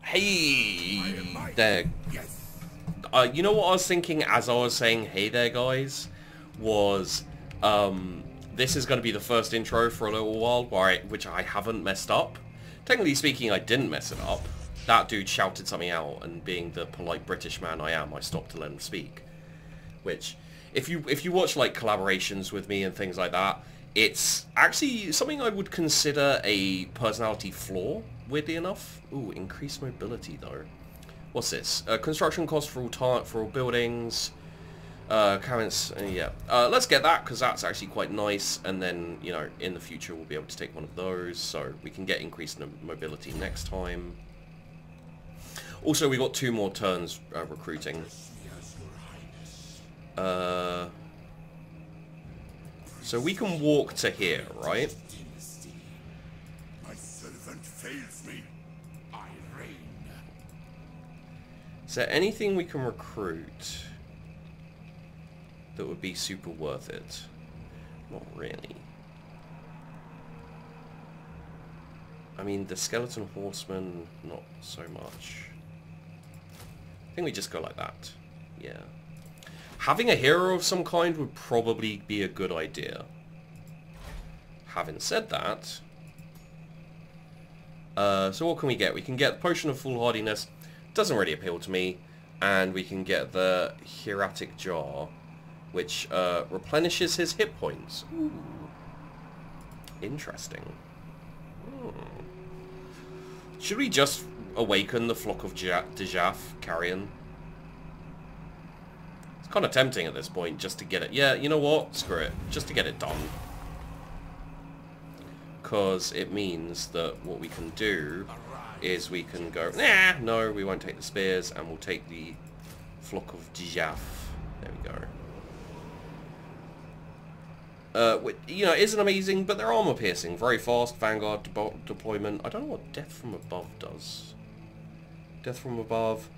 Hey there. You know what I was thinking as I was saying hey there guys? Was this is going to be the first intro for a little while which I haven't messed up. Technically speaking, I didn't mess it up. That dude shouted something out, and being the polite British man I am, I stopped to let him speak. Which, if you watch like collaborations with me and things like that, it's actually something I would consider a personality flaw, weirdly enough. Ooh, increased mobility though. What's this? Construction costs for all buildings. Currents, yeah. Let's get that, because that's actually quite nice, and then, you know, in the future we'll be able to take one of those, so we can get increased mobility next time. Also, we got 2 more turns recruiting. So we can walk to here, right? My servant fails me. I reign. Is there anything we can recruit that would be super worth it? Not really. I mean, the skeleton horsemen, not so much. I think we just go like that. Yeah. Having a hero of some kind would probably be a good idea. Having said that, so what can we get? We can get the Potion of Foolhardiness. Doesn't really appeal to me. And we can get the Hieratic Jar, which replenishes his hit points. Ooh. Interesting. Should we just awaken the flock of Dijaf Carrion? It's kind of tempting at this point just to get it. Yeah, you know what? Screw it. Just to get it done. Because it means that what we can do is we can go, nah, no, we won't take the spears, and we'll take the flock of Dijaf. There we go. Which, you know, isn't amazing, but they're armor piercing. Very fast, vanguard deployment. I don't know what Death from Above does. Death from Above.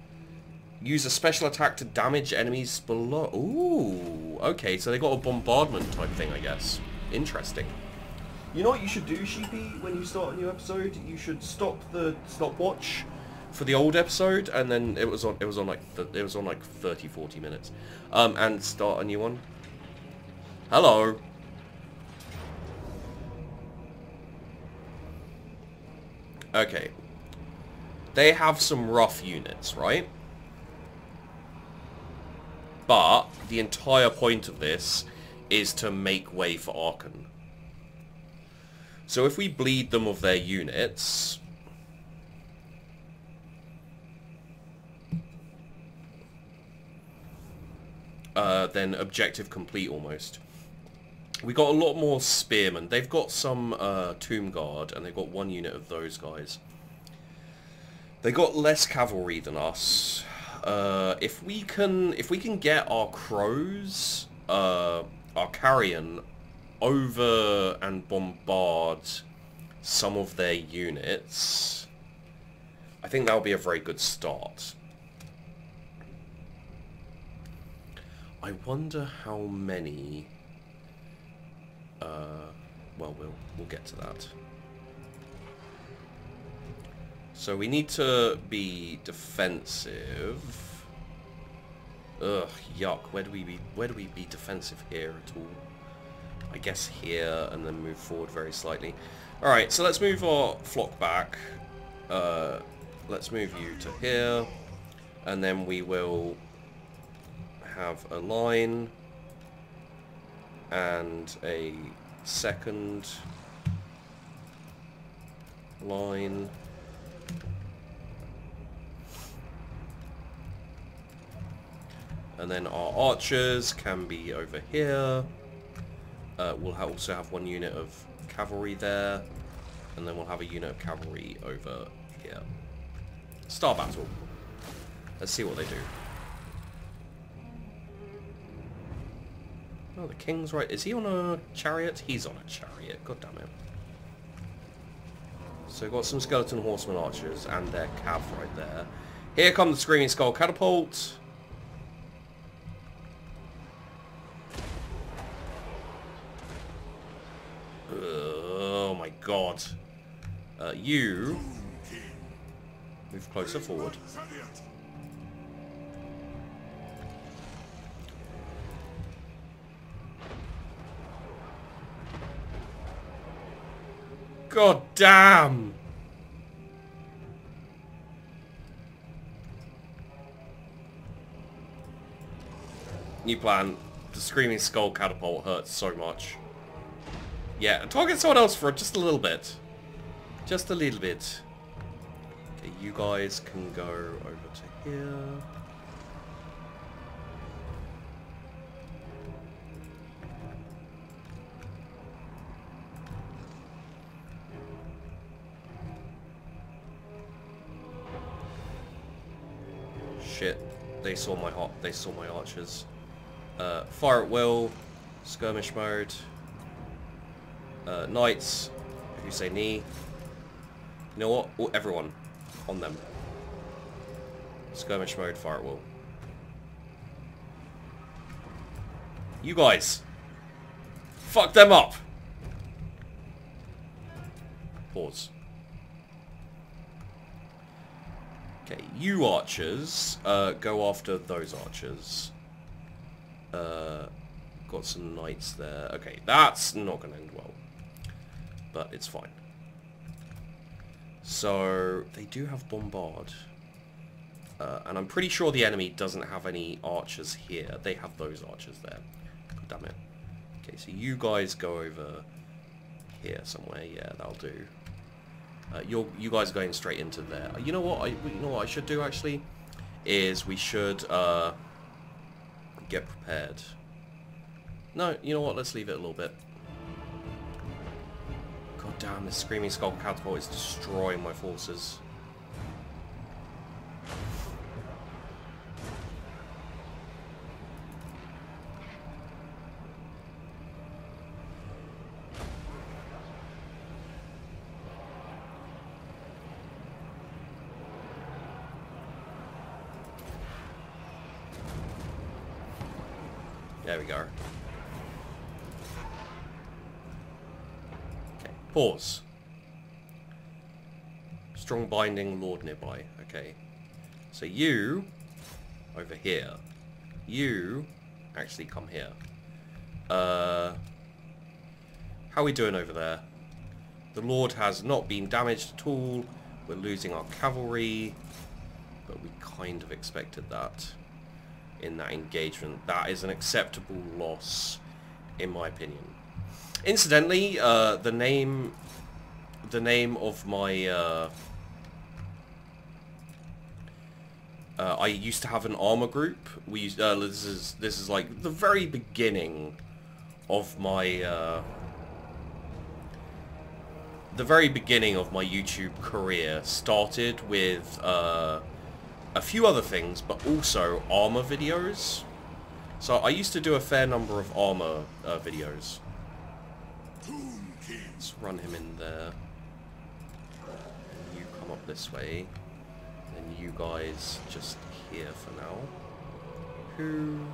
Use a special attack to damage enemies below. Ooh, okay, so they got a bombardment type thing, I guess. Interesting. You know what you should do, Sheepy, when you start a new episode? You should stop the stopwatch for the old episode, and then it was on like 30-40 minutes, and start a new one. Hello. Okay. They have some rough units, right? But the entire point of this is to make way for Archon. So if we bleed them of their units, then objective complete almost. We got a lot more spearmen. They've got some tomb guard, and they've got 1 unit of those guys. They got less cavalry than us. If we can get our crows, our carrion, over and bombard some of their units, I think that would be a very good start. I wonder how many. Well, we'll get to that. So we need to be defensive. Ugh, yuck. Where do we be defensive here at all? I guess here, and then move forward very slightly. All right, so let's move our flock back. Let's move you to here, and then we will have a line and a second line. And then our archers can be over here. We'll also have 1 unit of cavalry there, and then we'll have a unit of cavalry over here. Star battle. Let's see what they do. Oh, the king's right. Is he on a chariot? He's on a chariot. God damn it. So we've got some skeleton horsemen archers and their cav right there. Here come the Screaming Skull catapult. Oh my god. You Move closer forward. God damn! New plan. The Screaming Skull catapult hurts so much. Yeah, target someone else for just a little bit. Just a little bit. Okay, you guys can go over to here. Shit. They saw my archers. Fire at will, skirmish mode, knights, if you say knee. You know what? Oh, everyone on them. Skirmish mode, fire at will. You guys, fuck them up. Pause. Okay, you archers, go after those archers. Got some knights there. Okay, that's not going to end well. But it's fine. So, they do have bombard. And I'm pretty sure the enemy doesn't have any archers here. They have those archers there. God damn it. Okay, so you guys go over here somewhere. Yeah, that'll do. You guys are going straight into there. You know what? You know what I should do actually is we should get prepared. No, you know what? Let's leave it a little bit. God damn, this Screaming Skull catapult is destroying my forces. There we go. Okay, pause. Strong binding lord nearby. Okay. So you, over here. You, actually come here. How are we doing over there? The lord has not been damaged at all. We're losing our cavalry. But we kind of expected that. In that engagement. That is an acceptable loss, in my opinion. Incidentally, the name of my I used to have an armor group. We used, this is like the very beginning of my YouTube career. Started with a few other things, but also armor videos. So I used to do a fair number of armor videos. Let's run him in there. You come up this way. And you guys just here for now. Who?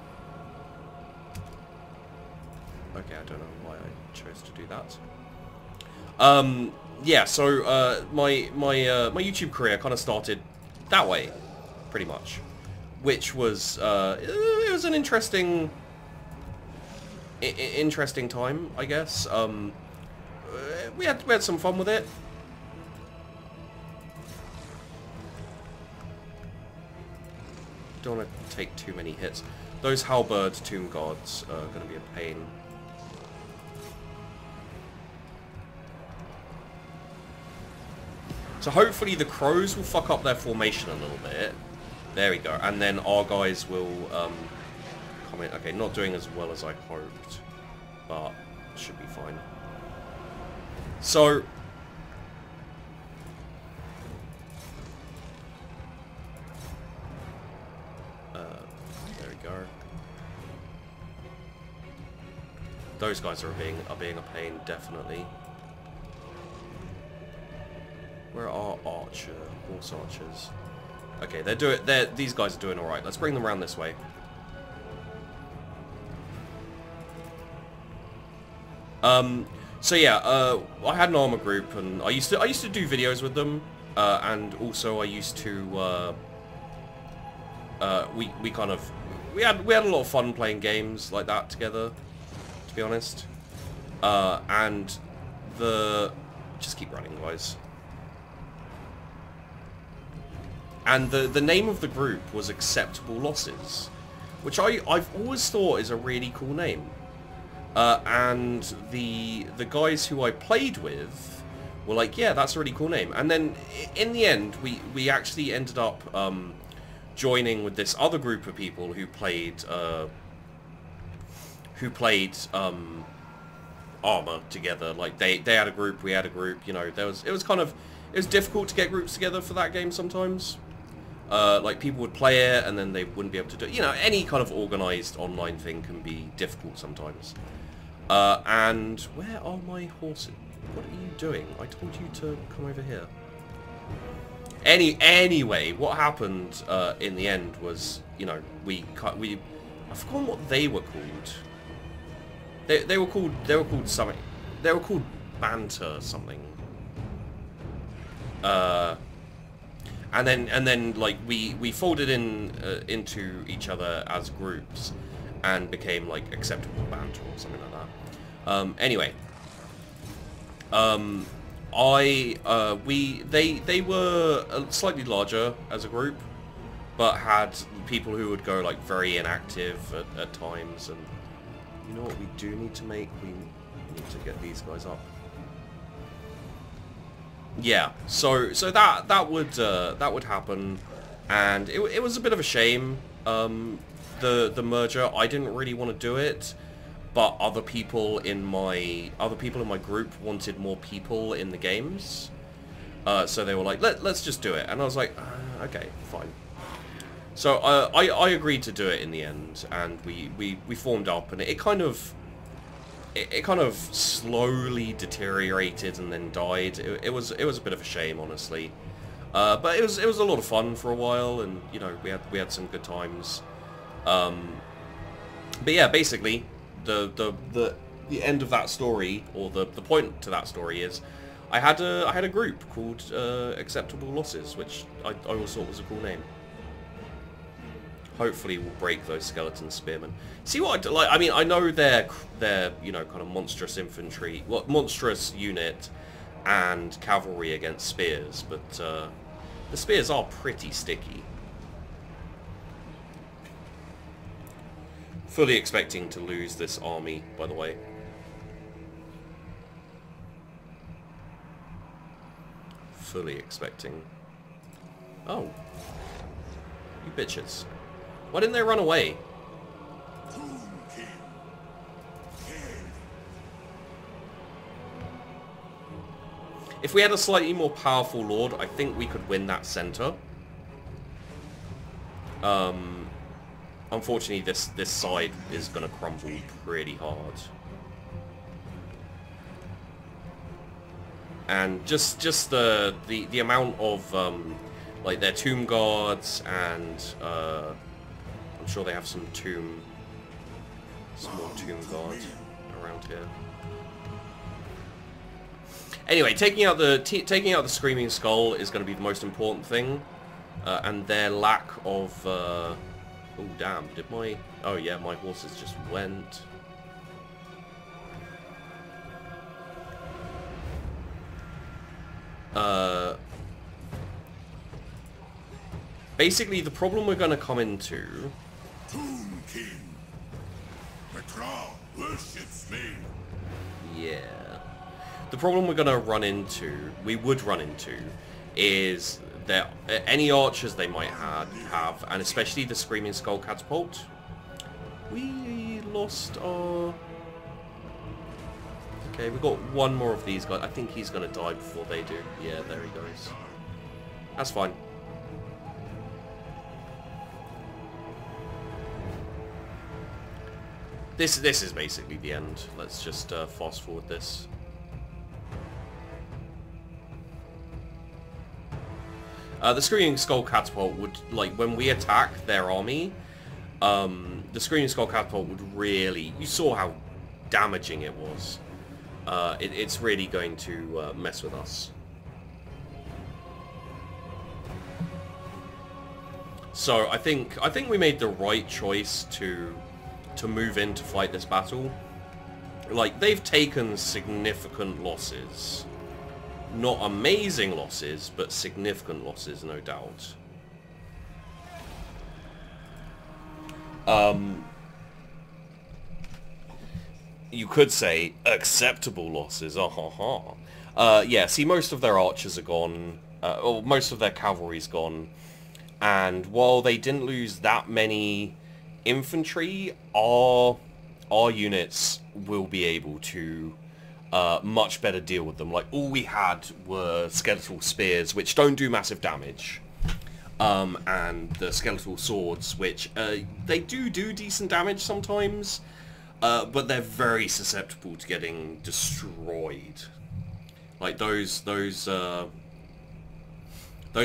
Okay, I don't know why I chose to do that. Yeah, so my YouTube career kind of started that way. Pretty much, which was it was an interesting time, I guess. We had some fun with it. Don't want to take too many hits. Those halberd tomb guards are going to be a pain. So hopefully the crows will fuck up their formation a little bit. There we go. And then our guys will come in. Okay, not doing as well as I hoped, but should be fine. So there we go. Those guys are being a pain, definitely. Where are horse archers? Okay, these guys are doing all right. Let's bring them around this way. So yeah, I had an armor group, and I used to do videos with them, and also I used to we had a lot of fun playing games like that together, to be honest. And just keep running, guys. And the name of the group was Acceptable Losses, which I've always thought is a really cool name. And the guys who I played with were like, yeah, that's a really cool name. And then in the end, we actually ended up joining with this other group of people who played armor together. Like they had a group, we had a group. You know, it was difficult to get groups together for that game sometimes. Like people would play it and then they wouldn't be able to do it. You know, any kind of organized online thing can be difficult sometimes. And where are my horses? What are you doing? I told you to come over here. Anyway, what happened in the end was, you know, I've forgotten what they were called. They were called something. They were called banter something. And then like we folded into each other as groups and became like Acceptable Banter or something like that. Anyway, they were slightly larger as a group, but had people who would go like very inactive at times. And you know what we do need to make? We need to get these guys up. Yeah, so that would happen, and it was a bit of a shame. The merger, I didn't really want to do it, but other people in my group wanted more people in the games, so they were like, let's just do it, and I was like, okay, fine. So I agreed to do it in the end, and we formed up, and it kind of slowly deteriorated and then died. It was a bit of a shame, honestly, but it was a lot of fun for a while, and you know we had some good times. But yeah, basically the end of that story, or the point to that story, is I had a group called Acceptable Losses, which I always thought was a cool name. Hopefully we'll break those skeleton spearmen. See what like? I mean, I know they're you know, kind of monstrous infantry, monstrous unit, and cavalry against spears, but the spears are pretty sticky. Fully expecting to lose this army, by the way. Fully expecting. Oh, you bitches. Why didn't they run away? If we had a slightly more powerful lord, I think we could win that center. Unfortunately, this side is going to crumble pretty hard. And just the amount of like their tomb guards, and I'm sure they have some more tomb guards around here. Anyway, taking out the Screaming Skull is going to be the most important thing, and their lack of. Oh damn! Did my? Oh yeah, my horses just went. Basically, the problem we're going to come into. Tomb King. The crowd worships me. Yeah. The problem we're going to run into, is that any archers they might have, and especially the Screaming Skull catapult. We lost our... Okay, we got one more of these guys. I think he's going to die before they do. Yeah, there he goes. That's fine. This is basically the end. Let's just fast forward this. The Screaming Skull catapult would, like, when we attack their army, the Screaming Skull catapult would really... You saw how damaging it was. it's really going to mess with us. So I think we made the right choice to move in to fight this battle. Like, they've taken significant losses. Not amazing losses, but significant losses, no doubt. You could say acceptable losses. Yeah, see, most of their archers are gone, or most of their cavalry's gone. And while they didn't lose that many infantry, our units will be able to much better deal with them. Like, all we had were skeletal spears, which don't do massive damage. And the skeletal swords, which they do decent damage sometimes, but they're very susceptible to getting destroyed. Like those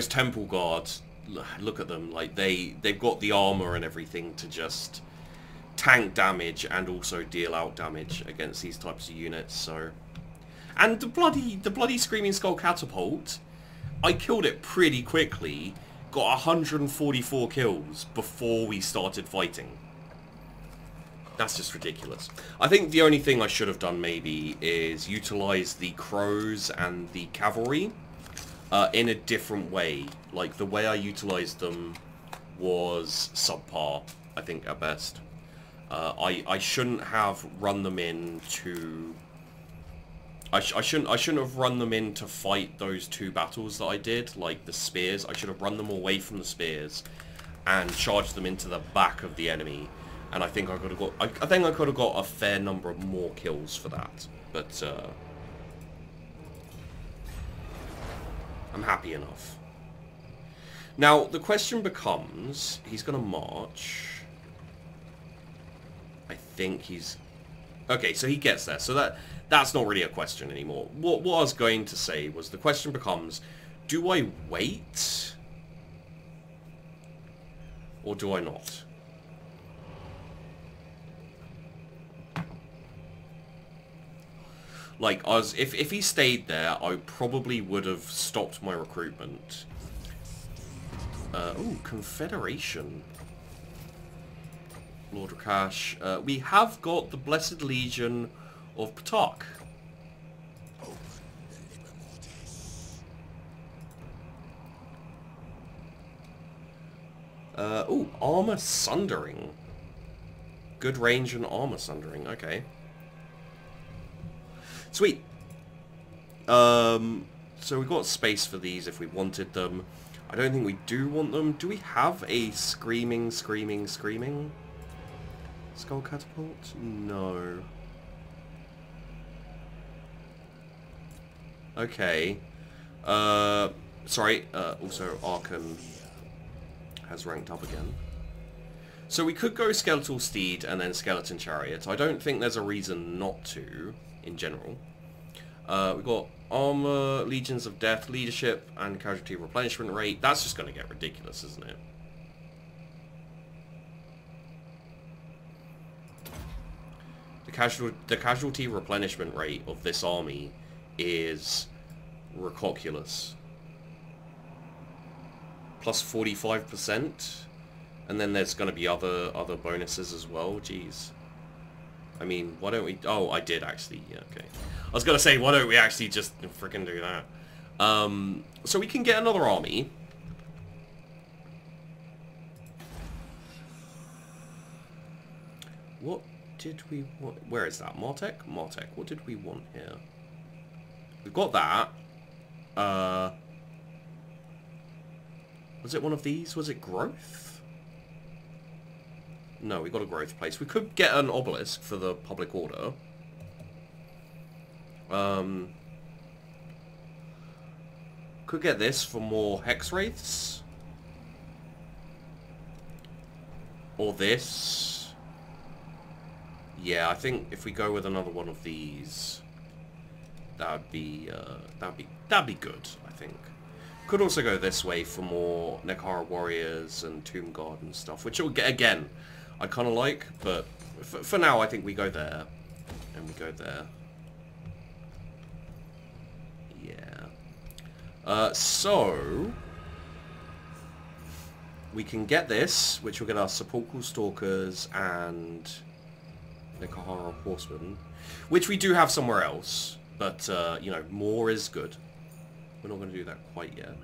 temple guards, look at them. Like they've got the armor and everything to just tank damage and also deal out damage against these types of units. So, and the bloody Screaming Skull catapult, I killed it pretty quickly. Got 144 kills before we started fighting. That's just ridiculous. I think the only thing I should have done maybe is utilize the crows and the cavalry in a different way. Like, the way I utilized them was subpar, I think, at best. I shouldn't have run them in to... I shouldn't have run them in to fight those two battles that I did, like the spears. I should have run them away from the spears and charged them into the back of the enemy. And I think I could have got... I think I could have got a fair number of more kills for that. But I'm happy enough. Now the question becomes: he's going to march. I think he's... Okay, so he gets there. So that's not really a question anymore. What I was going to say was, the question becomes, do I wait? Or do I not? Like, if he stayed there, I probably would have stopped my recruitment. Ooh, Confederation. Lord Nagash. We have got the Blessed Legion of Ptak. Ooh, armor sundering. Good range and armor sundering. Okay. Sweet. So we got space for these if we wanted them. I don't think we do want them. Do we have a screaming skull catapult? No. Okay. Sorry. Also, Arkan has ranked up again. So we could go Skeletal Steed and then Skeleton Chariot. I don't think there's a reason not to, in general. We've got Armor, Legions of Death, Leadership, and Casualty Replenishment Rate. That's just going to get ridiculous, isn't it? The casualty replenishment rate of this army is ridiculous. Plus 45%, and then there's going to be other bonuses as well. Jeez. I mean, why don't we... Oh, I did actually. Yeah, okay. I was going to say, why don't we actually just freaking do that? So we can get another army. What did we want? Where is that? Martech? Martech. What did we want here? We've got that. Was it one of these? Was it growth? No, we got a growth place. We could get an obelisk for the public order. Could get this for more hex wraiths. Or this. Yeah, I think if we go with another one of these, that'd be good, I think. Could also go this way for more Nehekhara warriors and tomb guard and stuff, which again, I kind of like, but for now I think we go there and we go there. So we can get this, which will get our sepulchral stalkers and Nehekhara horsemen, which we do have somewhere else, but you know, more is good. We're not going to do that quite yet.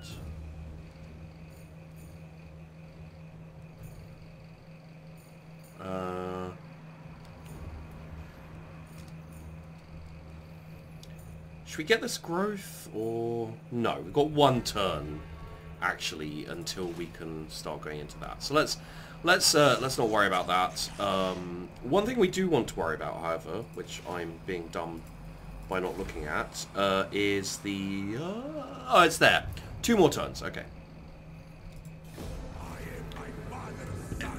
Should we get this growth or no? We've got one turn actually until we can start going into that. So let's not worry about that. One thing we do want to worry about, however, which I'm being dumb by not looking at, is the oh, it's there. 2 more turns. Okay.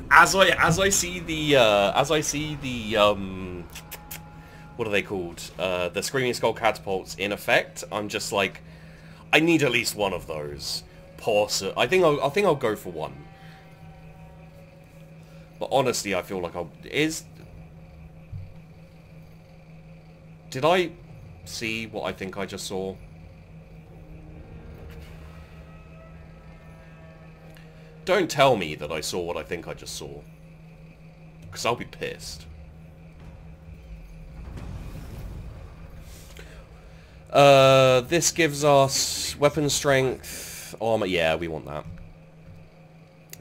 As I see the what are they called? The Screaming Skull catapults in effect. I'm just like, I need at least one of those. I think I'll go for one. But honestly, I feel like did I see what I think I just saw? Don't tell me that I saw what I think I just saw, because I'll be pissed. This gives us weapon strength, armor. Yeah, we want that.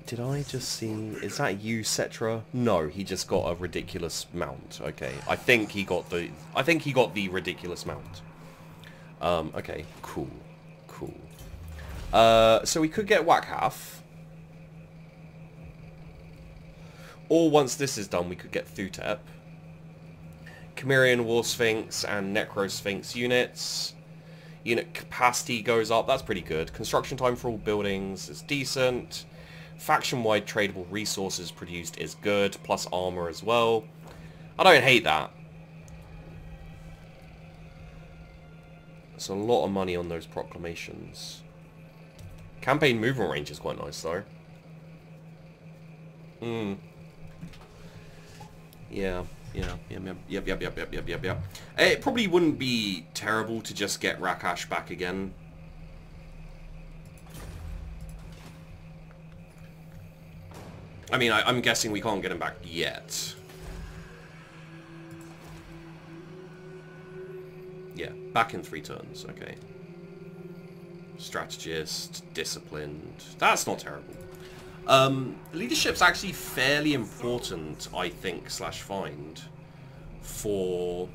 Did I just see? Is that you, Cetra? No, he just got a ridiculous mount. Okay, I think he got the ridiculous mount. Okay, cool. So we could get whack half, or once this is done, we could get Thutep. Chimerian War Sphinx and Necro Sphinx units. Unit capacity goes up. That's pretty good. Construction time for all buildings is decent. Faction-wide tradable resources produced is good. Plus armor as well. I don't hate that. That's a lot of money on those proclamations. Campaign movement range is quite nice though. Yeah. Yep. It probably wouldn't be terrible to just get Rakash back again. I mean, I'm guessing we can't get him back yet. Yeah, back in 3 turns, okay. Strategist, disciplined. That's not terrible. Leadership's actually fairly important, I think, /find for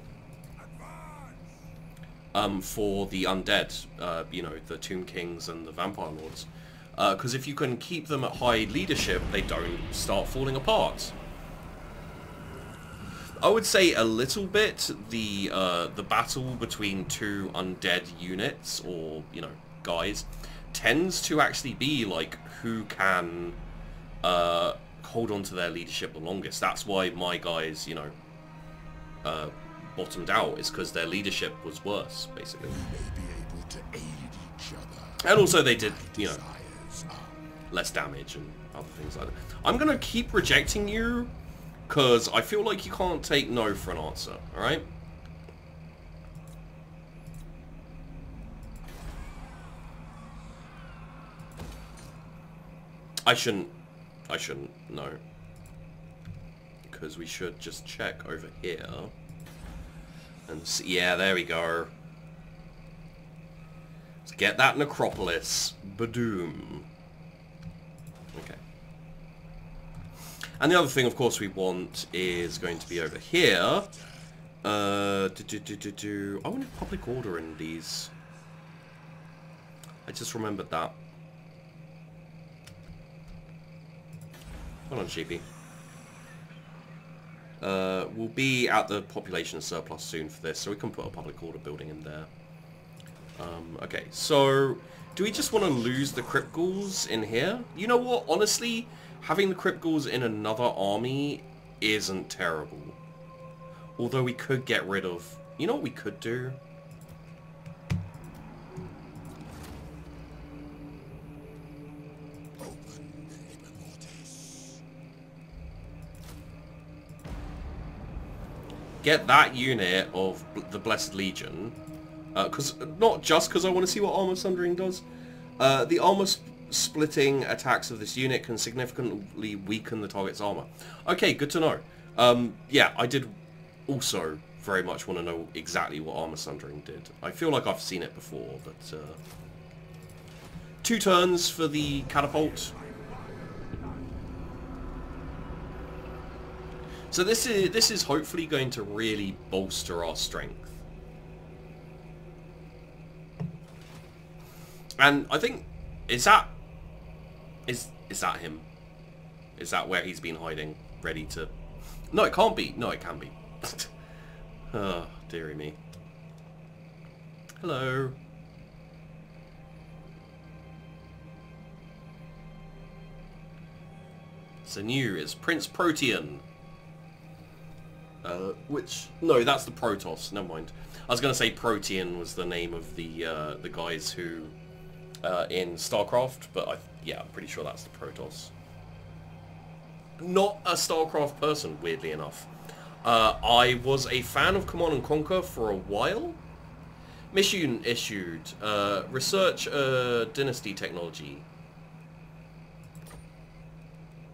the undead, you know, the Tomb Kings and the Vampire Lords. Because if you can keep them at high leadership, they don't start falling apart. I would say a little bit the battle between 2 undead units, or, you know, guys, tends to actually be like who can hold on to their leadership the longest. That's why my guys, you know, bottomed out, is because their leadership was worse, basically. And also they did, you know, less damage and other things like that. I'm gonna keep rejecting you because I feel like you can't take no for an answer, alright? I shouldn't, no. Because we should just check over here. And see, yeah, there we go. Let's get that necropolis. Badoom. Okay. And the other thing, of course, we want is going to be over here. I want public order in these. I just remembered that. Hold on, sheepy. We'll be at the population surplus soon for this, so we can put a public order building in there. Okay, so do we just want to lose the Crypt Ghouls in here? You know what? Honestly, having the Crypt Ghouls in another army isn't terrible. Although we could get rid of... You know what we could do? Get that unit of the Blessed Legion, not just because I want to see what Armor Sundering does, The armor splitting attacks of this unit can significantly weaken the target's armor. Okay, good to know. Yeah, I did also very much want to know exactly what armor sundering did. I feel like I've seen it before, but 2 turns for the catapult. So this is hopefully going to really bolster our strength. And I think is that him? Is that where he's been hiding, ready to? No, it can't be. No, it can be. Oh, dearie me. Hello. So new is Prince Protean. Which no, that's the Protoss. Never mind. I was going to say Protean was the name of the guys who in StarCraft, but yeah, I'm pretty sure that's the Protoss. Not a StarCraft person, weirdly enough. I was a fan of Command & Conquer for a while. Mission issued. Research dynasty technology.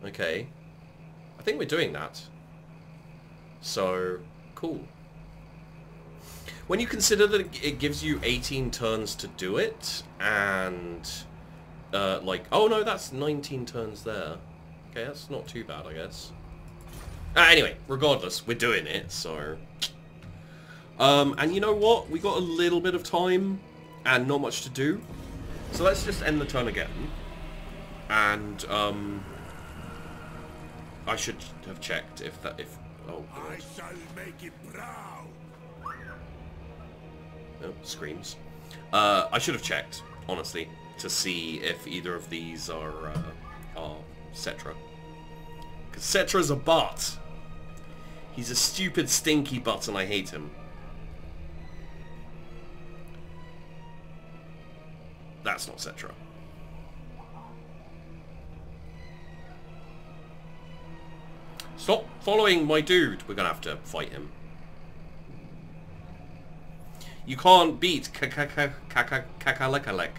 Okay. I think we're doing that. So, cool. When you consider that it gives you 18 turns to do it, and, like, oh no, that's 19 turns there. Okay, that's not too bad, I guess. Anyway, regardless, we're doing it, so... and you know what? We got a little bit of time, and not much to do. So let's just end the turn again. And, I should have checked if that, oh, God. I shall make it proud. Oh, screams. I should have checked, honestly, to see if either of these are Cetra. Because Cetra's a butt. He's a stupid, stinky butt, and I hate him. That's not Cetra. Stop following my dude. We're gonna have to fight him. You can't beat Kakalekalek.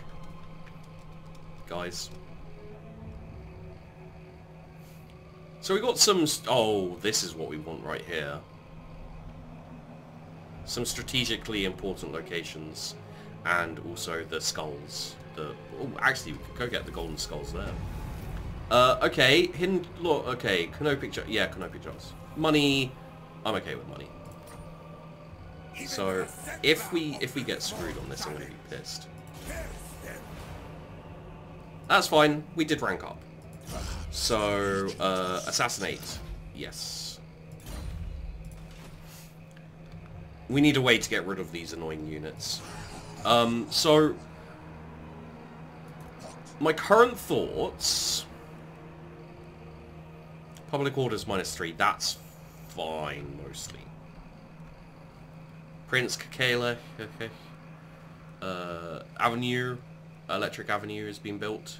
Guys. So we got some... Oh, this is what we want right here. Some strategically important locations. And also the skulls. Oh, actually, we could go get the golden skulls there. Okay, hidden... Look, okay, Canopic Jars. Yeah, Canopic Jars. Money... I'm okay with money. So, if we get screwed on this, I'm going to be pissed. That's fine. We did rank up. So, assassinate. Yes. We need a way to get rid of these annoying units. So... My current thoughts... Public orders -3. That's fine, mostly. Prince Kakela. Okay. Avenue. Electric Avenue has been built.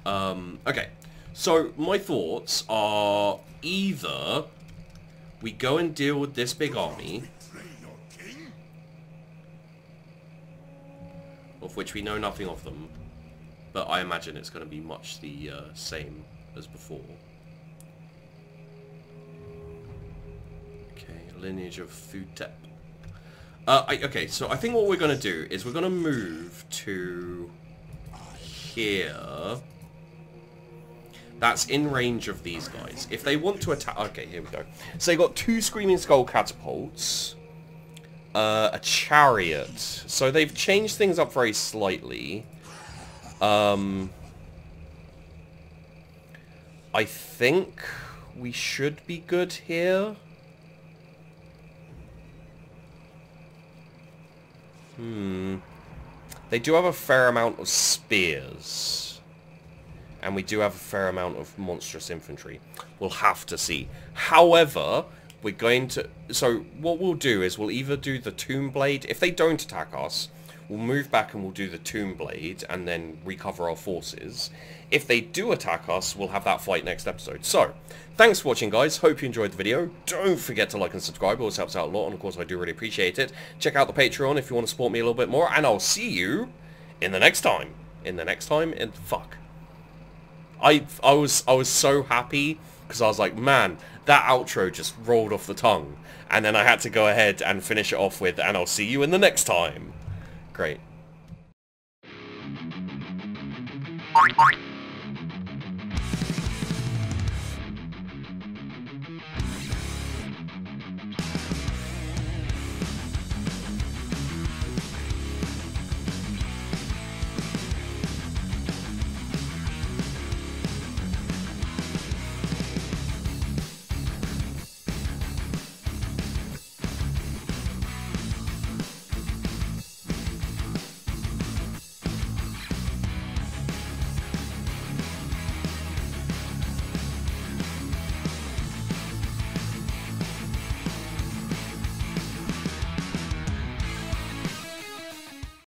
Okay. So, my thoughts are either we go and deal with this big army, of which we know nothing of them, but I imagine it's going to be much the same as before. Okay, lineage of Futep. Okay, so I think what we're going to do is we're going to move to here. That's in range of these guys. If they want to attack... Okay, here we go. So they got 2 Screaming Skull catapults. A chariot. So they've changed things up very slightly. I think we should be good here. They do have a fair amount of spears. And we do have a fair amount of monstrous infantry. We'll have to see. However, we're going to... So, what we'll do is we'll either do the Tomb Blade. If they don't attack us, we'll move back and we'll do the Tomb Blade and then recover our forces. If they do attack us, we'll have that fight next episode. So, thanks for watching, guys. Hope you enjoyed the video. Don't forget to like and subscribe. It always helps out a lot, and of course, I do really appreciate it. Check out the Patreon if you want to support me a little bit more, and I'll see you in the next time in the next time. And fuck. I was so happy because I was like, man, that outro just rolled off the tongue. And then I had to go ahead and finish it off with, and I'll see you in the next time. Great.